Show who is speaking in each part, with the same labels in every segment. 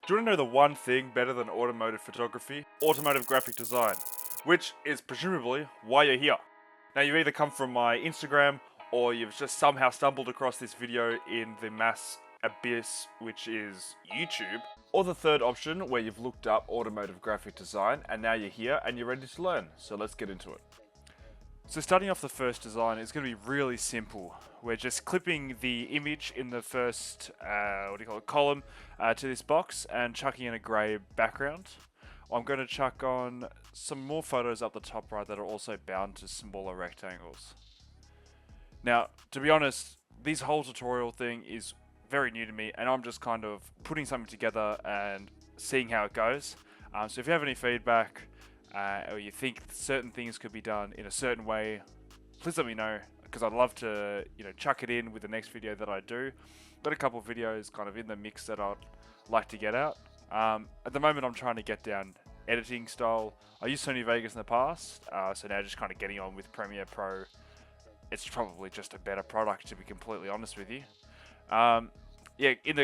Speaker 1: Do you want to know the one thing better than automotive photography? Automotive graphic design, which is presumably why you're here. Now, you've either come from my Instagram or you've just somehow stumbled across this video in the mass abyss, which is YouTube. Or the third option, where you've looked up automotive graphic design and now you're here and you're ready to learn. So let's get into it. So starting off the first design is going to be really simple. We're just clipping the image in the first, column to this box and chucking in a grey background. I'm going to chuck on some more photos up the top right that are also bound to smaller rectangles. Now, to be honest, this whole tutorial thing is very new to me and I'm just kind of putting something together and seeing how it goes. So if you have any feedback, or you think certain things could be done in a certain way, please let me know, because I'd love to, chuck it in with the next video that I do. Got a couple of videos kind of in the mix that I'd like to get out. At the moment, I'm trying to get down editing style. I used Sony Vegas in the past, so now just kind of getting on with Premiere Pro. It's probably just a better product, to be completely honest with you. In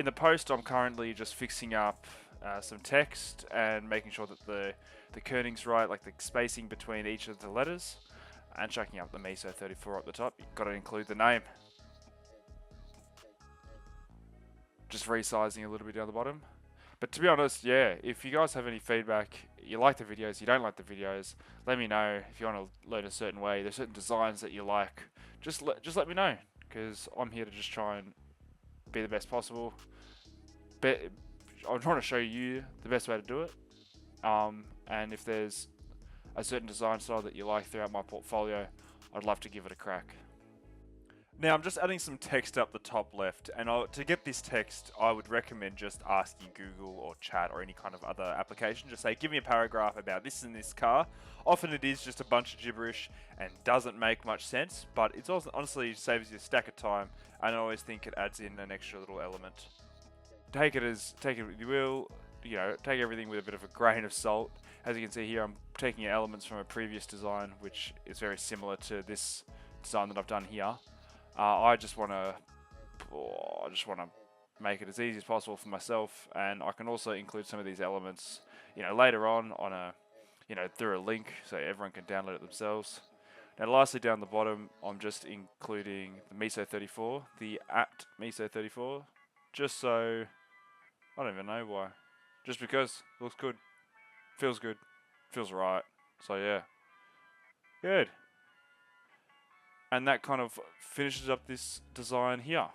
Speaker 1: the post, I'm currently just fixing up some text and making sure that the kerning's right, like the spacing between each of the letters, and chucking up the MISO 34 up the top. You've got to include the name. Just resizing a little bit down the bottom. But to be honest, yeah, if you guys have any feedback, you like the videos, you don't like the videos, let me know. If you want to learn a certain way, there's certain designs that you like, just let me know, because I'm here to just try and be the best possible. But I'm trying to show you the best way to do it, and if there's a certain design style that you like throughout my portfolio, I'd love to give it a crack. Now I'm just adding some text up the top left, and to get this text I would recommend just asking Google or chat or any kind of other application. Just say, give me a paragraph about this and this car. Often it is just a bunch of gibberish and doesn't make much sense, but it's also honestly saves you a stack of time, and I always think it adds in an extra little element. Take it with you will, take everything with a bit of a grain of salt. As you can see here, I'm taking elements from a previous design, which is very similar to this design that I've done here. I just want to make it as easy as possible for myself, and I can also include some of these elements, later on a, through a link, so everyone can download it themselves. Now, lastly, down the bottom, I'm just including the MISO 34, the @MISO 34, just so. I don't even know why. Just because. Looks good. Feels good. Feels right. So yeah. Good. And that kind of finishes up this design here.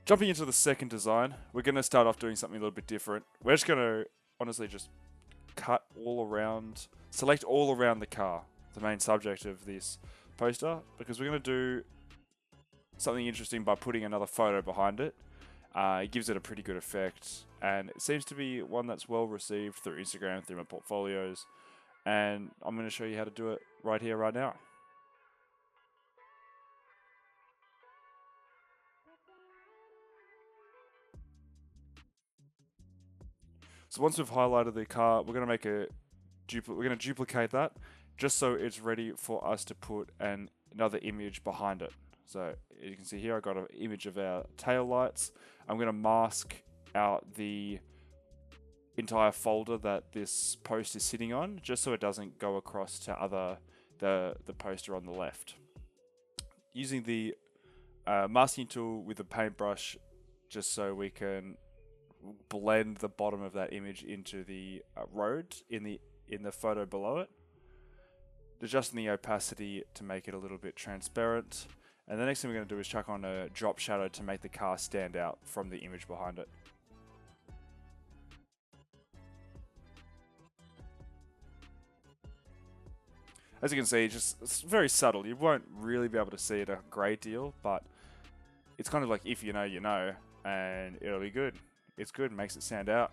Speaker 1: Jumping into the second design, we're going to start off doing something a little bit different. We're just going to honestly just select all around the car, the main subject of this poster, because we're going to do something interesting by putting another photo behind it. It gives it a pretty good effect, and it seems to be one that's well received through Instagram, through my portfolios, and I'm going to show you how to do it right here, right now. So once we've highlighted the car, we're going to duplicate that just so it's ready for us to put another image behind it. So you can see here, I've got an image of our tail lights. I'm going to mask out the entire folder that this post is sitting on, just so it doesn't go across to the poster on the left. Using the masking tool with a paintbrush, just so we can blend the bottom of that image into the road in the photo below it. Adjusting the opacity to make it a little bit transparent. And the next thing we're going to do is chuck on a drop shadow to make the car stand out from the image behind it. As you can see, it's very subtle. You won't really be able to see it a great deal, but it's kind of like if you know, and it'll be good. It's good, it makes it stand out.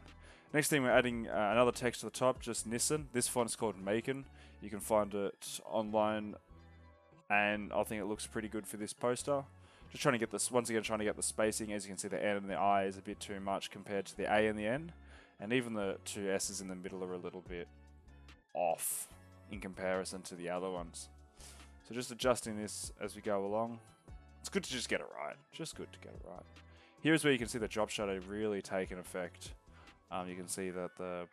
Speaker 1: Next thing, we're adding another text to the top, just Nissan. This font is called Macon. You can find it online, and I think it looks pretty good for this poster. Just trying to get this, once again, trying to get the spacing. As you can see, the N and the I is a bit too much compared to the A and the N, and even the two S's in the middle are a little bit off in comparison to the other ones. So just adjusting this as we go along. It's good to just get it right. Just good to get it right. Here's where you can see the drop shadow really taking effect. You can see that the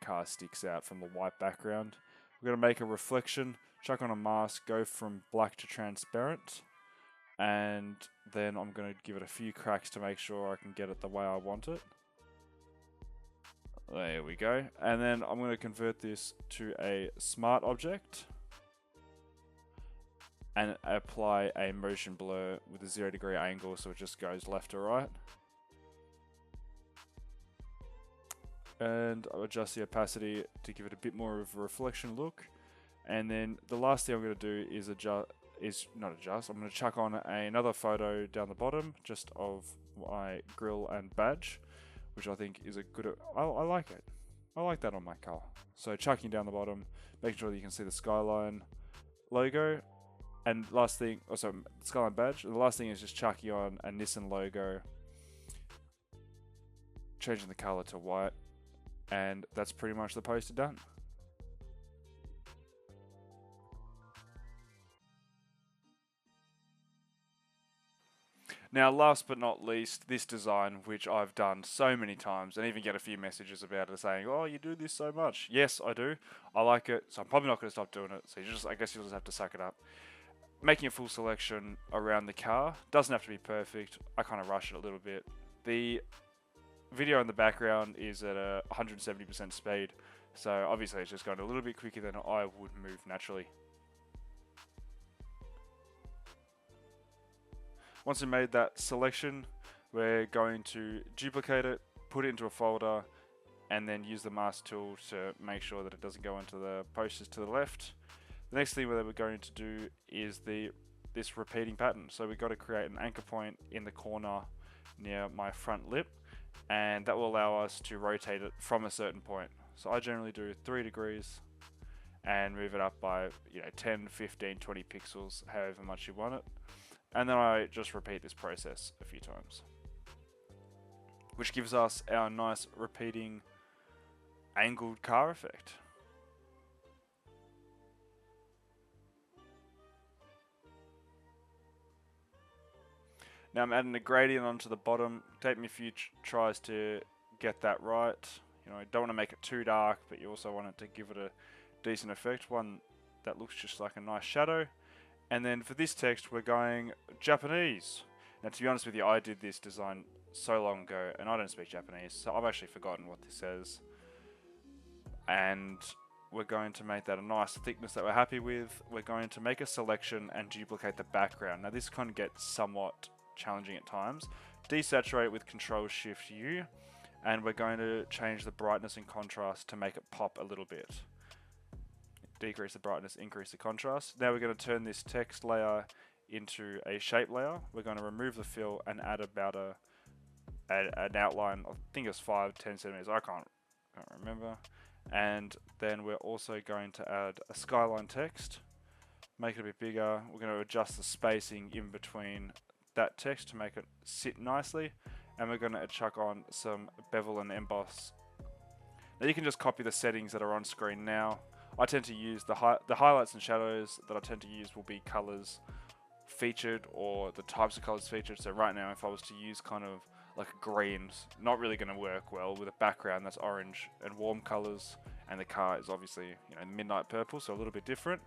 Speaker 1: car sticks out from the white background. We're going to make a reflection, chuck on a mask, go from black to transparent, and then I'm going to give it a few cracks to make sure I can get it the way I want it. There we go. And then I'm going to convert this to a smart object and apply a motion blur with a 0-degree angle so it just goes left to right. And I'll adjust the opacity to give it a bit more of a reflection look. And then the last thing I'm going to do is I'm going to chuck on another photo down the bottom just of my grille and badge, which I think is a good, I like it. I like that on my car. So chucking down the bottom, making sure that you can see the Skyline logo. And last thing, also Skyline badge. And the last thing is just chucking on a Nissan logo, changing the color to white. And that's pretty much the poster done. Now, last but not least, this design, which I've done so many times, and even get a few messages about it saying, "Oh, you do this so much." Yes, I do. I like it, so I'm probably not going to stop doing it. So I guess you'll just have to suck it up. Making a full selection around the car doesn't have to be perfect. I kind of rush it a little bit. The video in the background is at a 170% speed, so obviously it's just going a little bit quicker than I would move naturally. Once we made that selection, we're going to duplicate it, put it into a folder, and then use the mask tool to make sure that it doesn't go into the posters to the left. The next thing that we're going to do is this repeating pattern. So we've got to create an anchor point in the corner near my front lip, and that will allow us to rotate it from a certain point. So I generally do 3 degrees and move it up by 10, 15, 20 pixels, however much you want it. And then I just repeat this process a few times, which gives us our nice repeating angled car effect. Now I'm adding a gradient onto the bottom. Take me a few tries to get that right. You don't want to make it too dark, but you also want it to give it a decent effect, one that looks just like a nice shadow. And then for this text, we're going Japanese. Now, to be honest with you, I did this design so long ago, and I don't speak Japanese, so I've actually forgotten what this says. And we're going to make that a nice thickness that we're happy with. We're going to make a selection and duplicate the background. Now, this kind of gets somewhat challenging at times. Desaturate with Control-Shift-U, and we're going to change the brightness and contrast to make it pop a little bit. Decrease the brightness, increase the contrast. Now we're going to turn this text layer into a shape layer. We're going to remove the fill and add about an outline. I think it's 5-10 centimeters. I can't remember. And then we're also going to add a skyline text. Make it a bit bigger. We're going to adjust the spacing in between that text to make it sit nicely. And we're going to chuck on some bevel and emboss. Now you can just copy the settings that are on screen now. I tend to use the highlights and shadows that I tend to use will be colors featured or the types of colors featured. So right now, if I was to use kind of like a green, not really going to work well with a background that's orange and warm colors, and the car is obviously midnight purple, so a little bit different.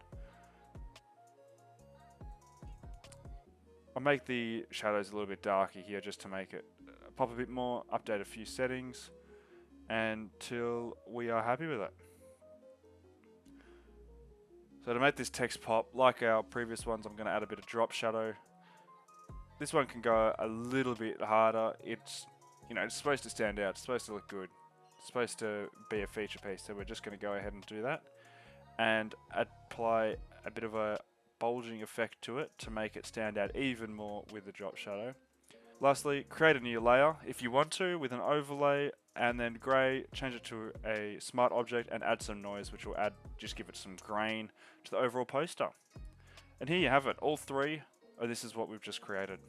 Speaker 1: I'll make the shadows a little bit darker here just to make it pop a bit more, update a few settings until we are happy with it. So to make this text pop, like our previous ones, I'm going to add a bit of drop shadow. This one can go a little bit harder. It's supposed to stand out. It's supposed to look good. It's supposed to be a feature piece. So we're just going to go ahead and do that. And apply a bit of a bulging effect to it to make it stand out even more with the drop shadow. Lastly, create a new layer if you want to with an overlay, and then grey, change it to a smart object and add some noise, which will just give it some grain to the overall poster. And here you have it, all three, this is what we've just created.